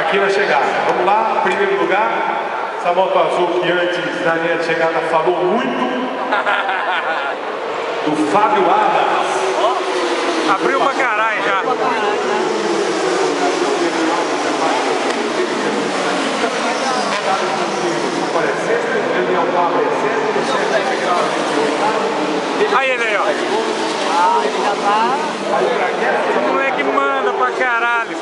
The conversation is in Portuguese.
aqui na chegada. Vamos lá, primeiro lugar, essa moto azul que antes na linha de chegada falou muito, do Fábio Adams. Abriu pra caralho já. Aí ele aí, ó. Ah, ele já tá. O moleque manda pra caralho.